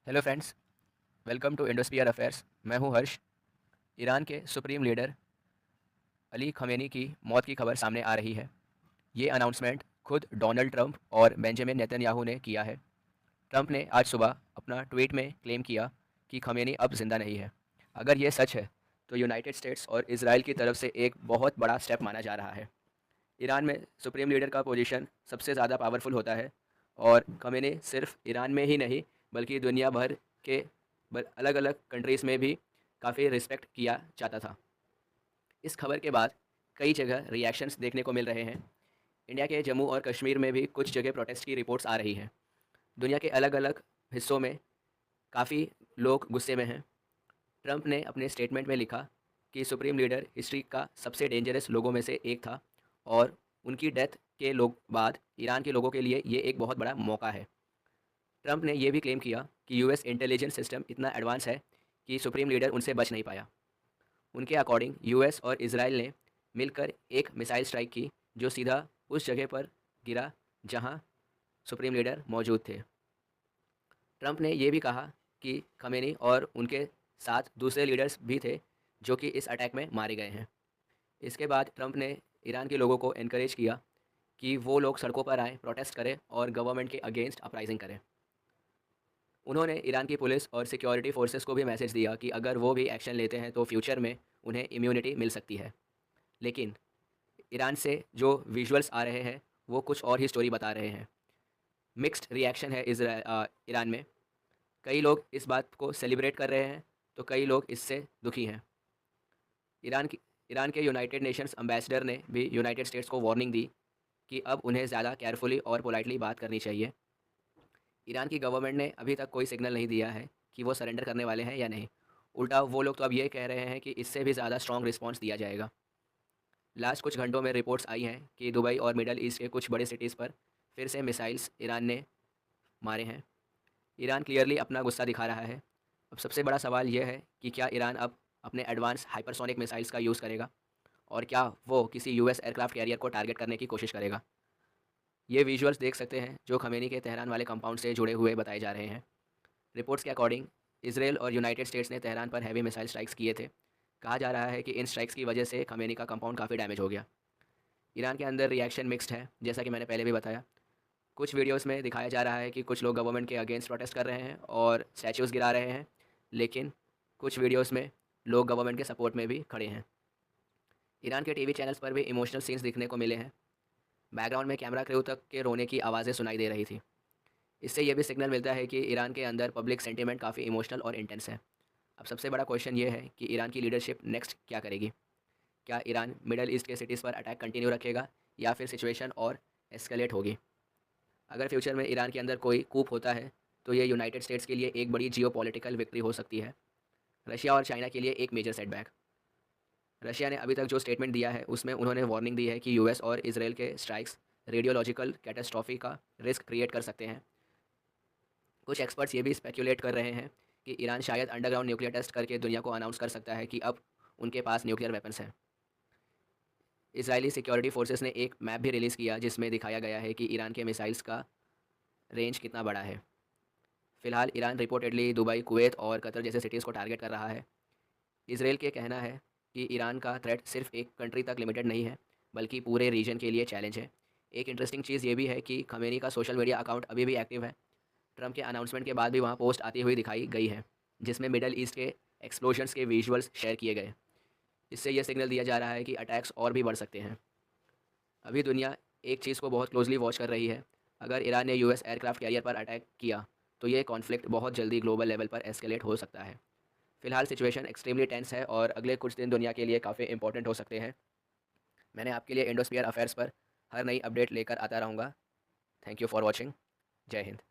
Hello friends, welcome to Indosphere affairs. मैं हूं Harsh. Iran के सुप्रीम लीडर अली खमेनी की मौत की खबर सामने आ रही है। ये अनाउंसमेंट खुद डोनाल्ड ट्रंप और बेंजामिन नेतन्याहू ने किया है। ट्रंप ने आज सुबह अपना ट्वीट में क्लेम किया कि खमेनी अब जिंदा नहीं है। अगर ये सच है तो यूनाइटेड स्टेट्स और इसराइल की तरफ से एक बहुत बड़ा स्टेप माना जा रहा है। ईरान में सुप्रीम लीडर का पोजीशन सबसे ज़्यादा पावरफुल होता है और खमेनी सिर्फ ईरान में ही नहीं बल्कि दुनिया भर के अलग अलग कंट्रीज़ में भी काफ़ी रिस्पेक्ट किया जाता था। इस खबर के बाद कई जगह रिएक्शंस देखने को मिल रहे हैं। इंडिया के जम्मू और कश्मीर में भी कुछ जगह प्रोटेस्ट की रिपोर्ट्स आ रही हैं। दुनिया के अलग अलग हिस्सों में काफ़ी लोग गुस्से में हैं। ट्रंप ने अपने स्टेटमेंट में लिखा कि सुप्रीम लीडर हिस्ट्री का सबसे डेंजरस लोगों में से एक था और उनकी डेथ के लोग बाद ईरान के लोगों के लिए ये एक बहुत बड़ा मौका है। ट्रंप ने यह भी क्लेम किया कि यूएस इंटेलिजेंस सिस्टम इतना एडवांस है कि सुप्रीम लीडर उनसे बच नहीं पाया। उनके अकॉर्डिंग यूएस और इसराइल ने मिलकर एक मिसाइल स्ट्राइक की जो सीधा उस जगह पर गिरा जहां सुप्रीम लीडर मौजूद थे। ट्रंप ने यह भी कहा कि खमेनी और उनके साथ दूसरे लीडर्स भी थे जो कि इस अटैक में मारे गए हैं। इसके बाद ट्रंप ने ईरान के लोगों को एनकरेज किया कि वो लोग सड़कों पर आएँ, प्रोटेस्ट करें और गवर्नमेंट के अगेंस्ट अपराइजिंग करें। उन्होंने ईरान की पुलिस और सिक्योरिटी फोर्सेस को भी मैसेज दिया कि अगर वो भी एक्शन लेते हैं तो फ्यूचर में उन्हें इम्यूनिटी मिल सकती है। लेकिन ईरान से जो विजुअल्स आ रहे हैं वो कुछ और ही स्टोरी बता रहे हैं। मिक्स्ड रिएक्शन है ईरान में। कई लोग इस बात को सेलिब्रेट कर रहे हैं तो कई लोग इससे दुखी हैं। ईरान की ईरान के यूनाइटेड नेशंस एम्बेसडर ने भी यूनाइटेड स्टेट्स को वार्निंग दी कि अब उन्हें ज़्यादा केयरफुली और पोलाइटली बात करनी चाहिए। ईरान की गवर्नमेंट ने अभी तक कोई सिग्नल नहीं दिया है कि वो सरेंडर करने वाले हैं या नहीं। उल्टा वो लोग तो अब ये कह रहे हैं कि इससे भी ज़्यादा स्ट्रॉन्ग रिस्पॉन्स दिया जाएगा। लास्ट कुछ घंटों में रिपोर्ट्स आई हैं कि दुबई और मिडल ईस्ट के कुछ बड़े सिटीज़ पर फिर से मिसाइल्स ईरान ने मारे हैं। ईरान क्लियरली अपना गुस्सा दिखा रहा है। अब सबसे बड़ा सवाल यह है कि क्या ईरान अब अपने एडवांस हाइपरसोनिक मिसाइल्स का यूज़ करेगा और क्या वो किसी यूएस एयरक्राफ्ट कैरियर को टारगेट करने की कोशिश करेगा। ये विजुअल्स देख सकते हैं जो खमेनी के तेहरान वाले कंपाउंड से जुड़े हुए बताए जा रहे हैं। रिपोर्ट्स के अकॉर्डिंग इसराइल और यूनाइटेड स्टेट्स ने तेहरान पर हैवी मिसाइल स्ट्राइक्स किए थे। कहा जा रहा है कि इन स्ट्राइक्स की वजह से खमेनी का कंपाउंड काफ़ी डैमेज हो गया। ईरान के अंदर रिएक्शन मिक्स्ड है, जैसा कि मैंने पहले भी बताया। कुछ वीडियोस में दिखाया जा रहा है कि कुछ लोग गवर्नमेंट के अगेंस्ट प्रोटेस्ट कर रहे हैं और स्टैचूज़ गिरा रहे हैं, लेकिन कुछ वीडियोस में लोग गवर्नमेंट के सपोर्ट में भी खड़े हैं। ईरान के टीवी चैनल्स पर भी इमोशनल सीन्स दिखने को मिले हैं। बैकग्राउंड में कैमरा क्रू तक के रोने की आवाज़ें सुनाई दे रही थी। इससे ये भी सिग्नल मिलता है कि ईरान के अंदर पब्लिक सेंटिमेंट काफ़ी इमोशनल और इंटेंस है। अब सबसे बड़ा क्वेश्चन ये है कि ईरान की लीडरशिप नेक्स्ट क्या करेगी। क्या ईरान मिडल ईस्ट के सिटीज़ पर अटैक कंटिन्यू रखेगा या फिर सिचुएशन और एस्केलेट होगी। अगर फ्यूचर में ईरान के अंदर कोई कूप होता है तो ये यूनाइटेड स्टेट्स के लिए एक बड़ी जियोपॉलिटिकल विक्ट्री हो सकती है। रशिया और चाइना के लिए एक मेजर सेटबैक। रशिया ने अभी तक जो स्टेटमेंट दिया है उसमें उन्होंने वार्निंग दी है कि यूएस और इसराइल के स्ट्राइक्स रेडियोलॉजिकल कैटास्ट्रॉफी का रिस्क क्रिएट कर सकते हैं। कुछ एक्सपर्ट्स ये भी स्पेक्यूलेट कर रहे हैं कि ईरान शायद अंडरग्राउंड न्यूक्लियर टेस्ट करके दुनिया को अनाउंस कर सकता है कि अब उनके पास न्यूक्लियर वेपन्स हैं। इजरायली सिक्योरिटी फोर्सेस ने एक मैप भी रिलीज़ किया जिसमें दिखाया गया है कि ईरान के मिसाइल्स का रेंज कितना बड़ा है। फिलहाल ईरान रिपोर्टेडली दुबई, कुवैत और कतर जैसे सिटीज़ को टारगेट कर रहा है। इसराइल के कहना है कि ईरान का थ्रेट सिर्फ एक कंट्री तक लिमिटेड नहीं है बल्कि पूरे रीजन के लिए चैलेंज है। एक इंटरेस्टिंग चीज़ ये भी है कि खमेनी का सोशल मीडिया अकाउंट अभी भी एक्टिव है। ट्रंप के अनाउंसमेंट के बाद भी वहाँ पोस्ट आती हुई दिखाई गई है जिसमें मिडल ईस्ट के एक्सप्लोजन्स के विजुअल्स शेयर किए गए। इससे यह सिग्नल दिया जा रहा है कि अटैक्स और भी बढ़ सकते हैं। अभी दुनिया एक चीज़ को बहुत क्लोजली वॉच कर रही है। अगर ईरान ने यूएस एयरक्राफ्ट कैरियर पर अटैक किया तो ये कॉन्फ्लिक्ट बहुत जल्दी ग्लोबल लेवल पर एस्केलेट हो सकता है। फिलहाल सिचुएशन एक्सट्रीमली टेंस है और अगले कुछ दिन दुनिया के लिए काफ़ी इंपॉर्टेंट हो सकते हैं। मैंने आपके लिए इंडोस्फीयर अफेयर्स पर हर नई अपडेट लेकर आता रहूँगा। Thank you for watching. जय हिंद।